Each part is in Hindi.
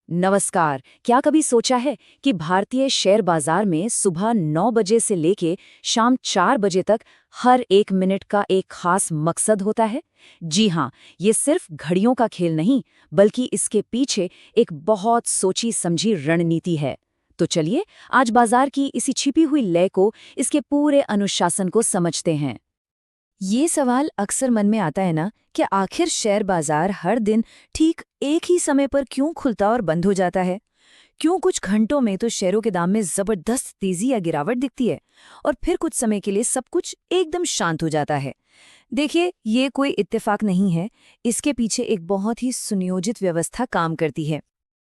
नमस्कार। क्या कभी सोचा है कि भारतीय शेयर बाजार में सुबह 9 बजे से लेके शाम 4 बजे तक हर एक मिनट का एक खास मकसद होता है? जी हाँ, ये सिर्फ घड़ियों का खेल नहीं, बल्कि इसके पीछे एक बहुत सोची समझी रणनीति है। तो चलिए, आज बाजार की इसी छिपी हुई लय को, इसके पूरे अनुशासन को समझते हैं। ये सवाल अक्सर मन में आता है ना कि आखिर शेयर बाजार हर दिन ठीक एक ही समय पर क्यों खुलता और बंद हो जाता है। क्यों कुछ घंटों में तो शेयरों के दाम में जबरदस्त तेजी या गिरावट दिखती है और फिर कुछ समय के लिए सब कुछ एकदम शांत हो जाता है। देखिए, ये कोई इत्तेफाक नहीं है। इसके पीछे एक बहुत ही सुनियोजित व्यवस्था काम करती है।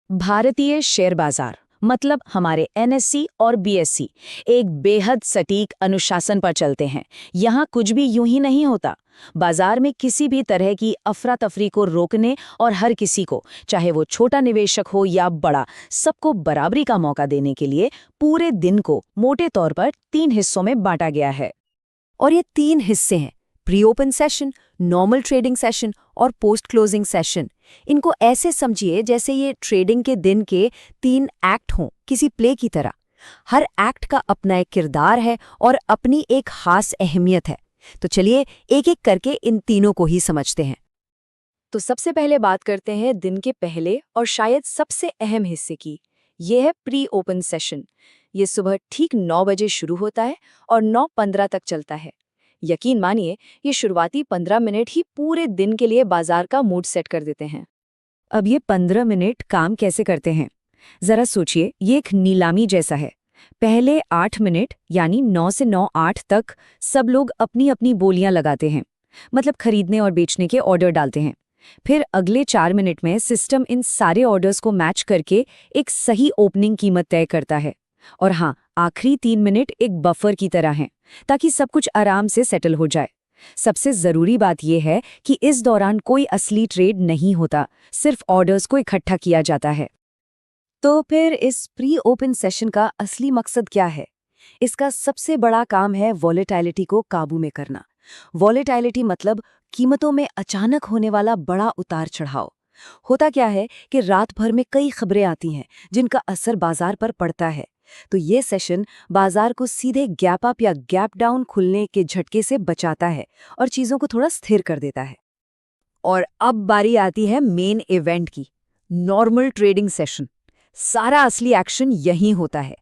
भारतीय शेयर बाजार मतलब हमारे एनएससी और बीएससी एक बेहद सटीक अनुशासन पर चलते हैं। यहाँ कुछ भी यूं ही नहीं होता। बाजार में किसी भी तरह की अफरा तफरी को रोकने और हर किसी को, चाहे वो छोटा निवेशक हो या बड़ा, सबको बराबरी का मौका देने के लिए पूरे दिन को मोटे तौर पर 3 हिस्सों में बांटा गया है। और ये 3 हिस्से हैं: pre open session, normal trading session और पोस्ट क्लोजिंग सेशन। इनको ऐसे समझिए जैसे ये ट्रेडिंग के दिन के 3 एक्ट हों, किसी प्ले की तरह। हर एक्ट का अपना एक किरदार है और अपनी एक खास अहमियत है। तो चलिए एक एक करके इन तीनों को ही समझते हैं। तो सबसे पहले बात करते हैं दिन के पहले और शायद सबसे अहम हिस्से की। यह है प्री ओपन सेशन। ये सुबह ठीक 9 बजे शुरू होता है और 9:15 तक चलता है। यकीन मानिए, ये शुरुआती 15 मिनट ही पूरे दिन के लिए बाजार का मूड सेट कर देते हैं। अब ये 15 मिनट काम कैसे करते हैं? जरा सोचिए, ये एक नीलामी जैसा है। पहले 8 मिनट यानी 9 से 9:08 तक सब लोग अपनी अपनी बोलियां लगाते हैं, मतलब खरीदने और बेचने के ऑर्डर डालते हैं। फिर अगले 4 मिनट में सिस्टम इन सारे ऑर्डर्स को मैच करके एक सही ओपनिंग कीमत तय करता है। और हाँ, आखिरी 3 मिनट एक बफर की तरह हैं, ताकि सब कुछ आराम से सेटल हो जाए। सबसे जरूरी बात यह है कि इस दौरान कोई असली ट्रेड नहीं होता, सिर्फ ऑर्डर्स को इकट्ठा किया जाता है। तो फिर इस प्री ओपन सेशन का असली मकसद क्या है? इसका सबसे बड़ा काम है वॉलेटिलिटी को काबू में करना। वॉलेटिलिटी मतलब कीमतों में अचानक होने वाला बड़ा उतार चढ़ाव। होता क्या है कि रात भर में कई खबरें आती हैं जिनका असर बाजार पर पड़ता है। तो ये सेशन बाजार को सीधे गैप अप या गैप डाउन खुलने के झटके से बचाता है और चीजों को थोड़ा स्थिर कर देता है। और अब बारी आती है मेन इवेंट की, नॉर्मल ट्रेडिंग सेशन। सारा असली एक्शन यहीं होता है।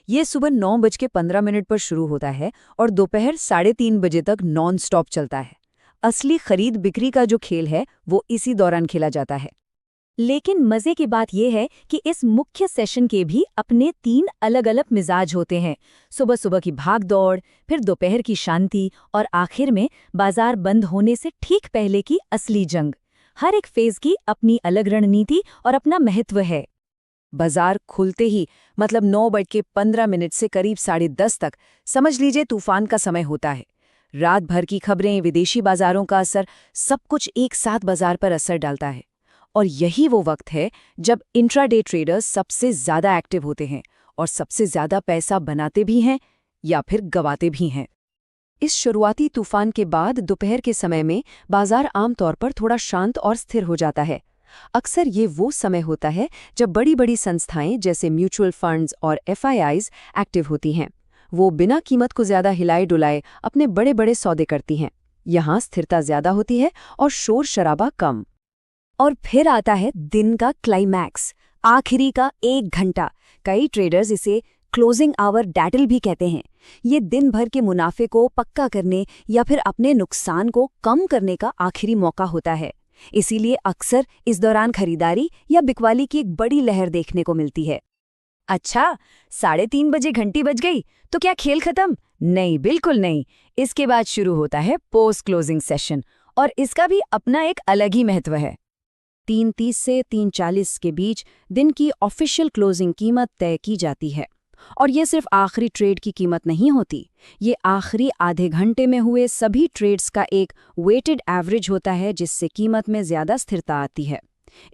ये सुबह 9:15 पर शुरू होता है और दोपहर 3:30 बजे तक नॉन स्टॉप चलता है। असली खरीद बिक्री का जो खेल है वो इसी दौरान खेला जाता है। लेकिन मजे की बात यह है कि इस मुख्य सेशन के भी अपने 3 अलग अलग मिजाज होते हैं। सुबह सुबह की भाग दौड़, फिर दोपहर की शांति और आखिर में बाजार बंद होने से ठीक पहले की असली जंग। हर एक फेज की अपनी अलग रणनीति और अपना महत्व है। बाजार खुलते ही मतलब 9:15 से करीब 10:30 तक समझ लीजिए तूफान का समय होता है। रात भर की खबरें, विदेशी बाजारों का असर, सब कुछ एक साथ बाजार पर असर डालता है। और यही वो वक्त है जब इंट्राडे ट्रेडर्स सबसे ज्यादा एक्टिव होते हैं और सबसे ज्यादा पैसा बनाते भी हैं या फिर गवाते भी हैं। इस शुरुआती तूफान के बाद दोपहर के समय में बाजार आमतौर पर थोड़ा शांत और स्थिर हो जाता है। अक्सर ये वो समय होता है जब बड़ी बड़ी संस्थाएं जैसे म्यूचुअल फंड्स और एफआईआईज एक्टिव होती हैं। वो बिना कीमत को ज्यादा हिलाए डुलाए अपने बड़े बड़े सौदे करती हैं। यहाँ स्थिरता ज्यादा होती है और शोर शराबा कम। और फिर आता है दिन का क्लाइमैक्स, आखिरी का 1 घंटा। कई ट्रेडर्स इसे क्लोजिंग आवर डैटल भी कहते हैं। ये दिन भर के मुनाफे को पक्का करने या फिर अपने नुकसान को कम करने का आखिरी मौका होता है। इसीलिए अक्सर इस दौरान खरीदारी या बिकवाली की एक बड़ी लहर देखने को मिलती है। अच्छा, 3:30 बजे घंटी बज गई तो क्या खेल खत्म? नहीं, बिल्कुल नहीं। इसके बाद शुरू होता है पोस्ट क्लोजिंग सेशन और इसका भी अपना एक अलग ही महत्व है। 3:30 से 3:40 के बीच दिन की ऑफिशियल क्लोजिंग कीमत तय की जाती है। और ये सिर्फ आखिरी ट्रेड की कीमत नहीं होती, ये आखिरी आधे घंटे में हुए सभी ट्रेड्स का एक वेटेड एवरेज होता है, जिससे कीमत में ज्यादा स्थिरता आती है।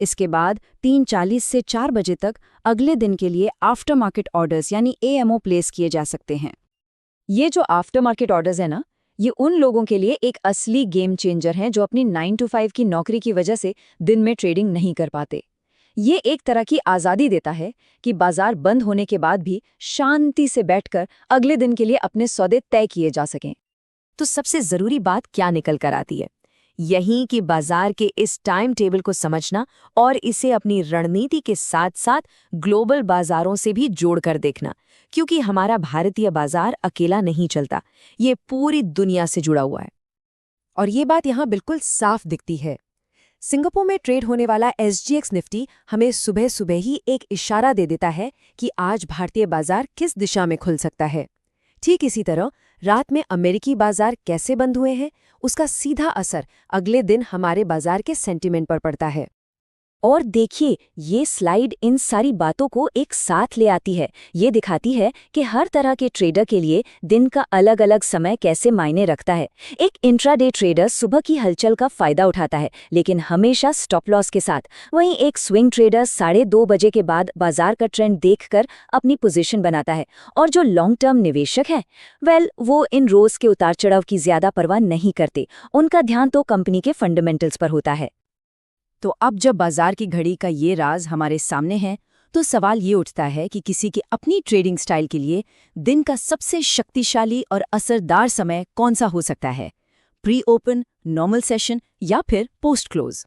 इसके बाद 3:40 से 4 बजे तक अगले दिन के लिए आफ्टर मार्केट ऑर्डर्स यानी एएमओ प्लेस किए जा सकते हैं। ये जो आफ्टर मार्केट ऑर्डर्स है ना, ये उन लोगों के लिए एक असली गेम चेंजर हैं जो अपनी 9 to 5 की नौकरी की वजह से दिन में ट्रेडिंग नहीं कर पाते। ये एक तरह की आज़ादी देता है कि बाजार बंद होने के बाद भी शांति से बैठकर अगले दिन के लिए अपने सौदे तय किए जा सकें। तो सबसे ज़रूरी बात क्या निकल कर आती है? यही कि बाजार के इस टाइम टेबल को समझना और इसे अपनी रणनीति के साथ साथ ग्लोबल बाजारों से भी जोड़कर देखना, क्योंकि हमारा भारतीय बाजार अकेला नहीं चलता, ये पूरी दुनिया से जुड़ा हुआ है। और ये बात यहाँ बिल्कुल साफ दिखती है। सिंगापुर में ट्रेड होने वाला SGX निफ्टी हमें सुबह सुबह ही एक इशारा दे देता है कि आज भारतीय बाजार किस दिशा में खुल सकता है। ठीक इसी तरह रात में अमेरिकी बाजार कैसे बंद हुए हैं, उसका सीधा असर अगले दिन हमारे बाजार के सेंटीमेंट पर पड़ता है। और देखिए, ये स्लाइड इन सारी बातों को एक साथ ले आती है। ये दिखाती है कि हर तरह के ट्रेडर के लिए दिन का अलग अलग समय कैसे मायने रखता है। एक इंट्राडे ट्रेडर सुबह की हलचल का फायदा उठाता है, लेकिन हमेशा स्टॉप लॉस के साथ। वहीं एक स्विंग ट्रेडर 2:30 बजे के बाद बाजार का ट्रेंड देखकर अपनी पोजीशन बनाता है। और जो लॉन्ग टर्म निवेशक हैं, वो इन रोज के उतार चढ़ाव की ज्यादा परवाह नहीं करते। उनका ध्यान तो कंपनी के फंडामेंटल्स पर होता है। तो अब जब बाजार की घड़ी का ये राज हमारे सामने है, तो सवाल ये उठता है कि किसी की अपनी ट्रेडिंग स्टाइल के लिए दिन का सबसे शक्तिशाली और असरदार समय कौन सा हो सकता है? प्री ओपन, नॉर्मल सेशन या फिर पोस्ट क्लोज?